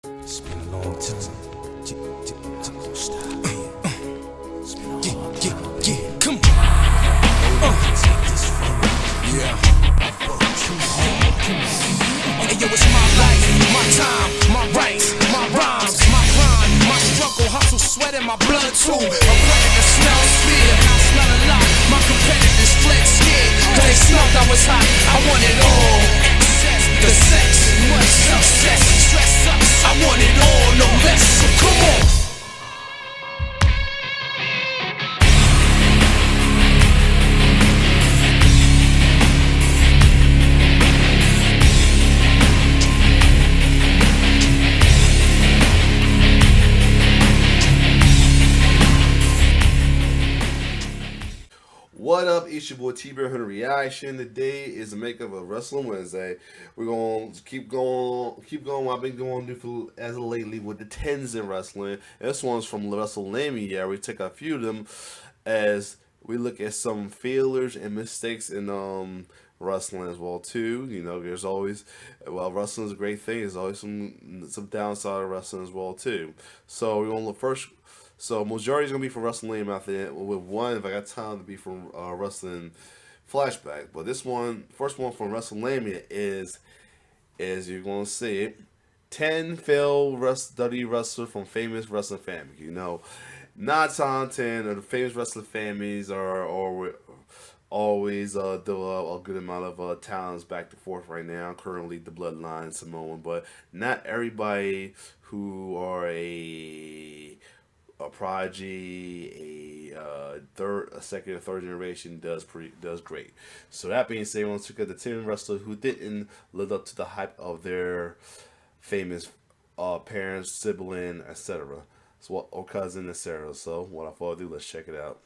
It's been a long time. Stop. It's been a long time. Yeah, come on. Take this from me. Yeah. Hey, yo, it's my life, my time, my rights, my rhymes, my grind, my struggle, hustle, sweat in my blood too. I'm letting the smell fear. I smell a lot. My competitors fled scared. Cause they smelled I was hot. I want it all. Excess, the sex, much success, stress up. I want it all, no less. So come on. What up, it's your boy T-Bear Hunter Reaction. Today is the makeup of Wrestling Wednesday. We're gonna keep going. I've been going for as of lately with the tens in wrestling. This one's from WrestleMania. Yeah, we take a few of them as we look at some failures and mistakes in wrestling as well too. You know, there's always wrestling is a great thing. There's always some downside of wrestling as well too. So we're gonna look first. So majority is gonna be from wrestling method with one if I got time to be from wrestling flashback. But this one, first one from WrestleMania is you're gonna see it. 10 failed WWE wrestlers from famous wrestling families. You know, 9 times 10 of the famous wrestling families are always do a good amount of talents back and forth right now. Currently, the Bloodline, Samoan, but not everybody who are a prodigy, a second or third generation does great. So that being said, let's look at the 10 wrestlers who didn't live up to the hype of their famous parents, sibling, etc. So or cousin, etc. So without further ado, let's check it out.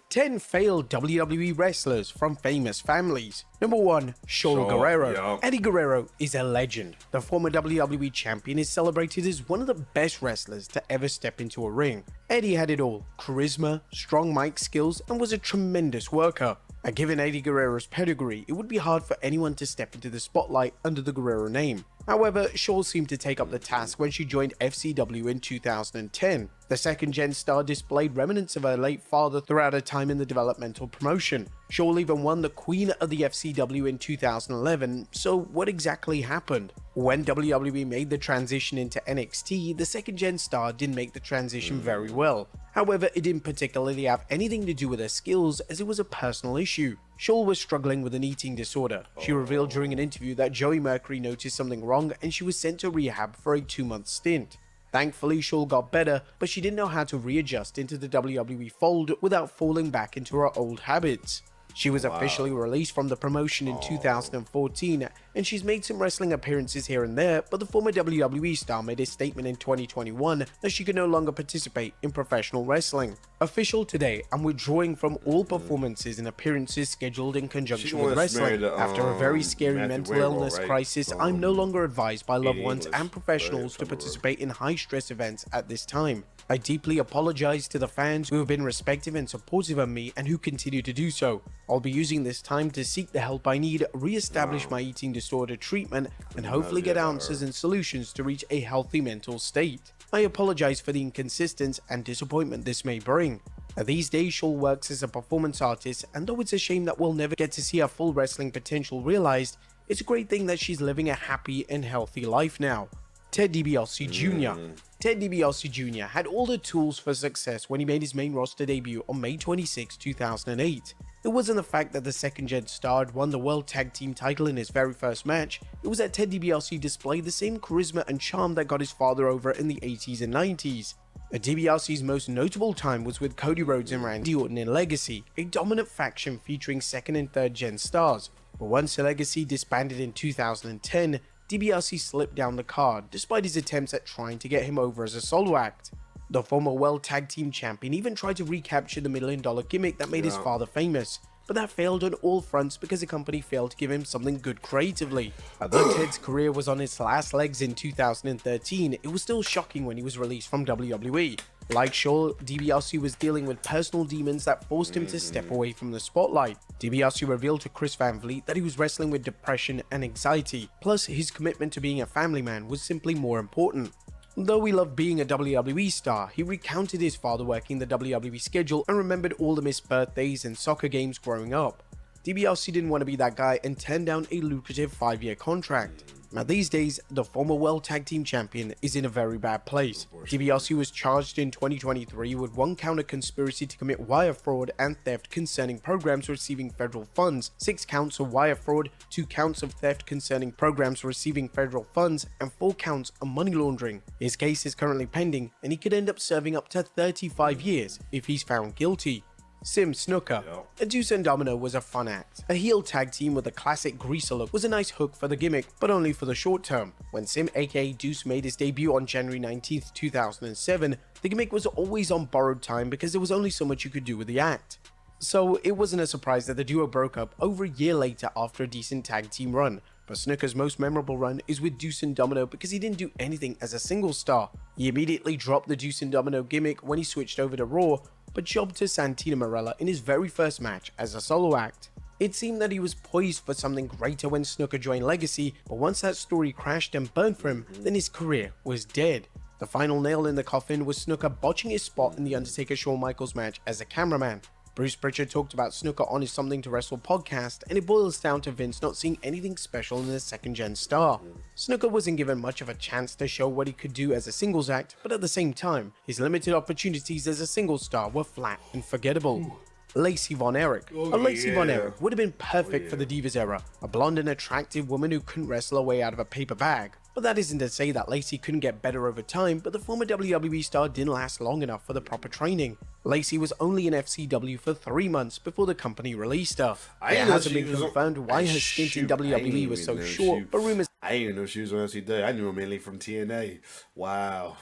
10 failed WWE wrestlers from famous families. Number 1, Shaul Guerrero. Yeah. Eddie Guerrero is a legend. The former WWE champion is celebrated as one of the best wrestlers to ever step into a ring. Eddie had it all: charisma, strong mic skills, and was a tremendous worker. And given Eddie Guerrero's pedigree, it would be hard for anyone to step into the spotlight under the Guerrero name. However, Shaul seemed to take up the task when she joined FCW in 2010. The second-gen star displayed remnants of her late father throughout her time in the developmental promotion. Shaul even won the Queen of the FCW in 2011, so what exactly happened? When WWE made the transition into NXT, the second-gen star didn't make the transition very well. However, it didn't particularly have anything to do with her skills, as it was a personal issue. Shaul was struggling with an eating disorder. She revealed during an interview that Joey Mercury noticed something wrong and she was sent to rehab for a 2-month stint. Thankfully, Shaul got better, but she didn't know how to readjust into the WWE fold without falling back into her old habits. She was officially released from the promotion in 2014, and she's made some wrestling appearances here and there, but the former WWE star made a statement in 2021 that she could no longer participate in professional wrestling. Official today, I'm withdrawing from all performances and appearances scheduled in conjunction with wrestling. After a very scary mental illness crisis, I'm no longer advised by loved ones and professionals to participate in high-stress events at this time. I deeply apologize to the fans who have been respectful and supportive of me and who continue to do so. I'll be using this time to seek the help I need, re-establish my eating disorder treatment, and hopefully get answers and solutions to reach a healthy mental state. I apologize for the inconsistency and disappointment this may bring. These days, Shaul works as a performance artist, and though it's a shame that we'll never get to see her full wrestling potential realized, it's a great thing that she's living a happy and healthy life now. Ted DiBiase Jr. Ted DiBiase Jr. had all the tools for success when he made his main roster debut on May 26, 2008. It wasn't the fact that the second-gen star had won the World Tag Team title in his very first match, it was that Ted DiBiase displayed the same charisma and charm that got his father over in the 80s and 90s. DiBiase's most notable time was with Cody Rhodes and Randy Orton in Legacy, a dominant faction featuring second and third gen stars. But once Legacy disbanded in 2010, DiBiase slipped down the card, despite his attempts at trying to get him over as a solo act. The former World Tag Team Champion even tried to recapture the $1 million gimmick that made his father famous, but that failed on all fronts because the company failed to give him something good creatively. Although Ted's career was on its last legs in 2013, it was still shocking when he was released from WWE. Like Shaw, DiBiase was dealing with personal demons that forced him to step away from the spotlight. DiBiase revealed to Chris Van Vliet that he was wrestling with depression and anxiety, plus his commitment to being a family man was simply more important. Though he loved being a WWE star, he recounted his father working the WWE schedule and remembered all the missed birthdays and soccer games growing up. DiBiase didn't want to be that guy and turned down a lucrative 5-year contract. Now these days, the former World Tag Team Champion is in a very bad place. DiBiase was charged in 2023 with 1 count of conspiracy to commit wire fraud and theft concerning programs receiving federal funds, 6 counts of wire fraud, 2 counts of theft concerning programs receiving federal funds, and 4 counts of money laundering. His case is currently pending, and he could end up serving up to 35 years if he's found guilty. Sim Snuka. A Deuce and Domino was a fun act. A heel tag team with a classic greaser look was a nice hook for the gimmick, but only for the short term. When Sim aka Deuce made his debut on January 19, 2007, the gimmick was always on borrowed time because there was only so much you could do with the act. So it wasn't a surprise that the duo broke up over a year later after a decent tag team run. But Snuka's most memorable run is with Deuce and Domino because he didn't do anything as a single star. He immediately dropped the Deuce and Domino gimmick when he switched over to Raw, but jobbed to Santino Marella in his very first match as a solo act. It seemed that he was poised for something greater when Snuka joined Legacy, but once that story crashed and burned for him, then his career was dead. The final nail in the coffin was Snuka botching his spot in the Undertaker-Shawn Michaels match as a cameraman. Bruce Pritchard talked about Snuka on his Something to Wrestle podcast, and it boils down to Vince not seeing anything special in the second-gen star. Snuka wasn't given much of a chance to show what he could do as a singles act, but at the same time, his limited opportunities as a singles star were flat and forgettable. Lacey Von Erich. Lacey Von Erich would have been perfect for the Divas era, a blonde and attractive woman who couldn't wrestle her way out of a paper bag. But that isn't to say that Lacey couldn't get better over time, but the former WWE star didn't last long enough for the proper training. Lacey was only in FCW for 3 months before the company released her. It hasn't been confirmed why her stint in WWE was so short, but rumors I didn't even know she was on FCW. I knew her mainly from TNA. Wow.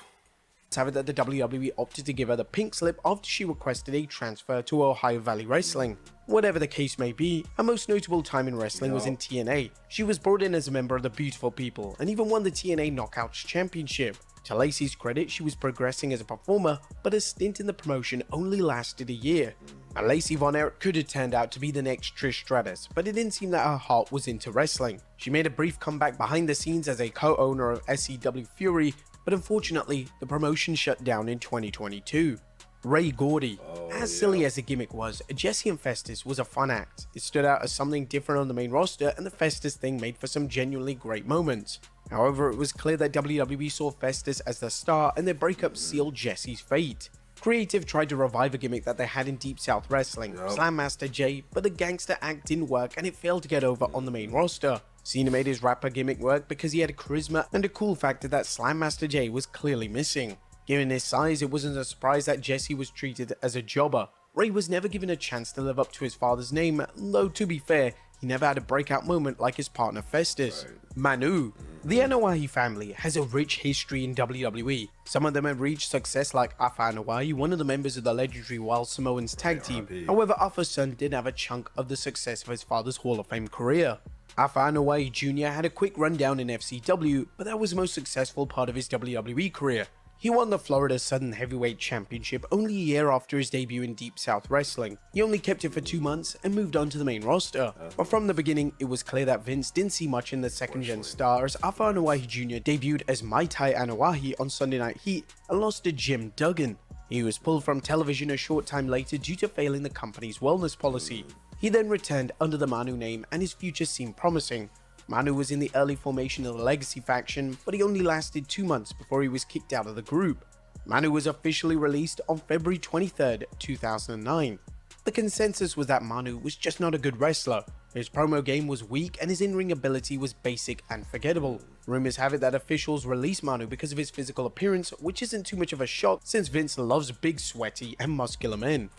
have it that the WWE opted to give her the pink slip after she requested a transfer to Ohio Valley Wrestling. Whatever the case may be, her most notable time in wrestling was in TNA. She was brought in as a member of the Beautiful People and even won the TNA Knockouts Championship. To Lacey's credit, she was progressing as a performer, but her stint in the promotion only lasted a year. And Lacey Von Erich could have turned out to be the next Trish Stratus, but it didn't seem that her heart was into wrestling. She made a brief comeback behind the scenes as a co-owner of SCW Fury, but unfortunately, the promotion shut down in 2022. Ray Gordy. As silly as the gimmick was, Jesse and Festus was a fun act. It stood out as something different on the main roster, and the Festus thing made for some genuinely great moments. However, it was clear that WWE saw Festus as the star, and their breakup sealed Jesse's fate. Creative tried to revive a gimmick that they had in Deep South Wrestling, Slam Master Jay, but the gangster act didn't work and it failed to get over on the main roster. Cena made his rapper gimmick work because he had a charisma and a cool factor that Slam Master Jay was clearly missing. Given his size, it wasn't a surprise that Jesse was treated as a jobber. Ray was never given a chance to live up to his father's name, though to be fair, he never had a breakout moment like his partner Festus. Manu. The Anoa'i family has a rich history in WWE. Some of them have reached success like Afa Anoa'i, one of the members of the legendary Wild Samoans tag team. However, Afa's son did have a chunk of the success of his father's Hall of Fame career. Afa Anoa'i Jr. had a quick rundown in FCW, but that was the most successful part of his WWE career. He won the Florida Southern Heavyweight Championship only a year after his debut in Deep South Wrestling. He only kept it for 2 months and moved on to the main roster. But from the beginning, it was clear that Vince didn't see much in the second-gen star, as Afa Anoa'i Jr. debuted as Mai Tai Anoa'i on Sunday Night Heat and lost to Jim Duggan. He was pulled from television a short time later due to failing the company's wellness policy. He then returned under the Manu name and his future seemed promising. Manu was in the early formation of the Legacy faction, but he only lasted 2 months before he was kicked out of the group. Manu was officially released on February 23, 2009. The consensus was that Manu was just not a good wrestler. His promo game was weak and his in-ring ability was basic and forgettable. Rumors have it that officials released Manu because of his physical appearance, which isn't too much of a shock since Vince loves big, sweaty and muscular men.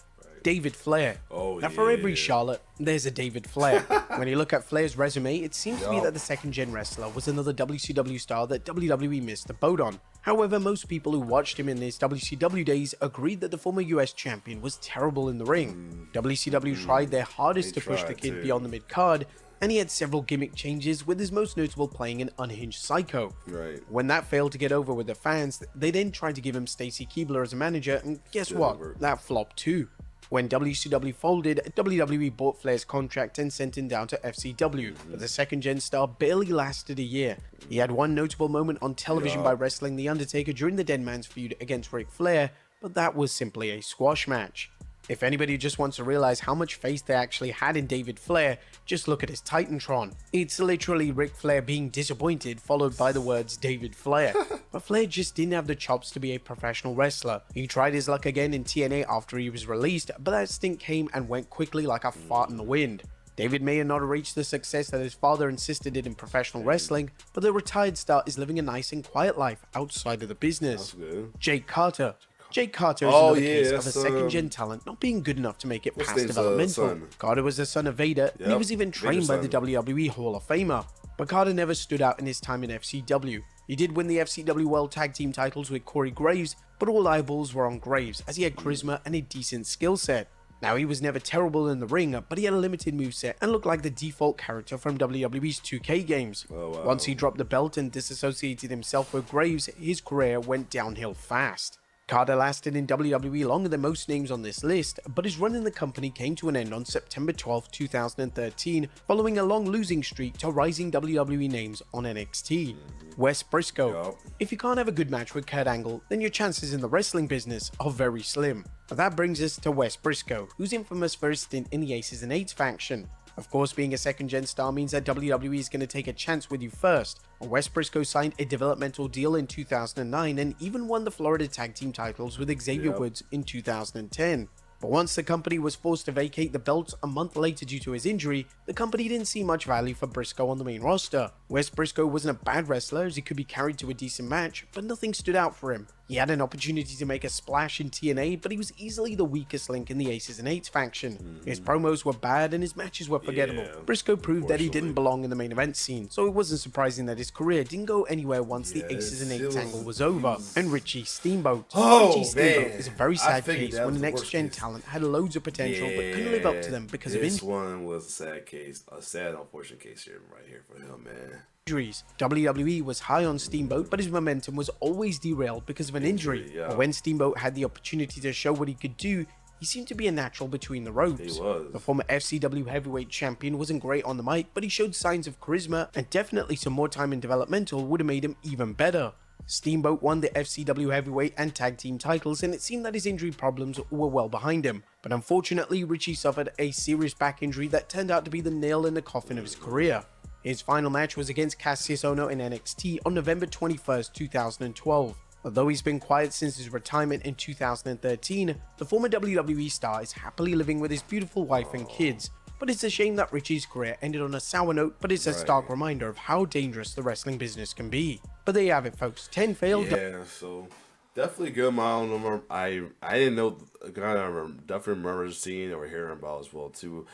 David Flair. Now for every Charlotte, there's a David Flair. When you look at Flair's resume, it seems to me that the second-gen wrestler was another WCW star that WWE missed the boat on. However, most people who watched him in his WCW days agreed that the former US champion was terrible in the ring. WCW tried their hardest to push the kid beyond the mid-card, and he had several gimmick changes, with his most notable playing an unhinged Psycho. Right. When that failed to get over with the fans, they then tried to give him Stacy Keibler as a manager, and guess what? That flopped too. When WCW folded, WWE bought Flair's contract and sent him down to FCW, but the second-gen star barely lasted a year. He had one notable moment on television by wrestling The Undertaker during the Dead Man's feud against Ric Flair, but that was simply a squash match. If anybody just wants to realize how much faith they actually had in David Flair, just look at his Titantron. It's literally Ric Flair being disappointed, followed by the words David Flair. But Flair just didn't have the chops to be a professional wrestler. He tried his luck again in TNA after he was released, but that stint came and went quickly like a fart in the wind. David may have not reached the success that his father insisted in professional wrestling, but the retired star is living a nice and quiet life outside of the business. Jake Carter. Jake Carter is another case of a second-gen talent not being good enough to make it past developmental. Carter was the son of Vader, and he was even trained by the WWE Hall of Famer. But Carter never stood out in his time in FCW. He did win the FCW World Tag Team titles with Corey Graves, but all eyeballs were on Graves, as he had charisma and a decent skill set. Now, he was never terrible in the ring, but he had a limited moveset and looked like the default character from WWE's 2K games. Once he dropped the belt and disassociated himself with Graves, his career went downhill fast. Carter lasted in WWE longer than most names on this list, but his run in the company came to an end on September 12, 2013, following a long losing streak to rising WWE names on NXT. Wes Briscoe. If you can't have a good match with Kurt Angle, then your chances in the wrestling business are very slim. That brings us to Wes Briscoe, who's infamous for his stint in the Aces and Eights faction. Of course, being a second-gen star means that WWE is going to take a chance with you first. Wes Briscoe signed a developmental deal in 2009 and even won the Florida Tag Team titles with Xavier Woods in 2010. But once the company was forced to vacate the belts a month later due to his injury, the company didn't see much value for Briscoe on the main roster. Wes Briscoe wasn't a bad wrestler as he could be carried to a decent match, but nothing stood out for him. He had an opportunity to make a splash in TNA, but he was easily the weakest link in the Aces and Eights faction. His promos were bad and his matches were forgettable. Briscoe proved that he didn't belong in the main event scene, so it wasn't surprising that his career didn't go anywhere once the Aces and Eights angle was over. And Richie Steamboat. Richie Steamboat is a very sad case when the next-gen talent had loads of potential but couldn't live up to them because of This one was a sad case, a sad, unfortunate case here, right here for him, man. injuries. WWE was high on Steamboat, but his momentum was always derailed because of an injury. But when Steamboat had the opportunity to show what he could do, he seemed to be a natural between the ropes. He was. The former FCW heavyweight champion wasn't great on the mic, but he showed signs of charisma, and definitely some more time in developmental would have made him even better. Steamboat won the FCW heavyweight and tag team titles, and it seemed that his injury problems were well behind him. But unfortunately, Richie suffered a serious back injury that turned out to be the nail in the coffin of his career. His final match was against Cassius Ohno in NXT on November 21st, 2012. Although he's been quiet since his retirement in 2013, the former WWE star is happily living with his beautiful wife and kids. But it's a shame that Richie's career ended on a sour note, but it's a stark reminder of how dangerous the wrestling business can be. But there you have it, folks. 10 failed. Yeah, so definitely good. I didn't know. Definitely remember seeing or hearing about as well too.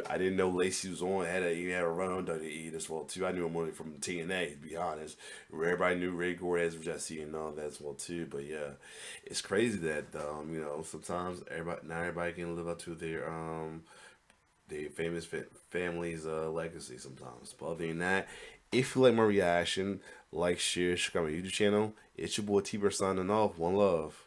I didn't know Lacey was on. He had a run on WWE as well too. I knew him only from TNA, to be honest. Everybody knew Ray Gorez, Jesse, and all that as well too. But yeah, it's crazy that sometimes everybody can live up to their famous family's legacy sometimes. But other than that, if you like my reaction, like, share, subscribe to my YouTube channel. It's your boy T-Bird signing off. One love.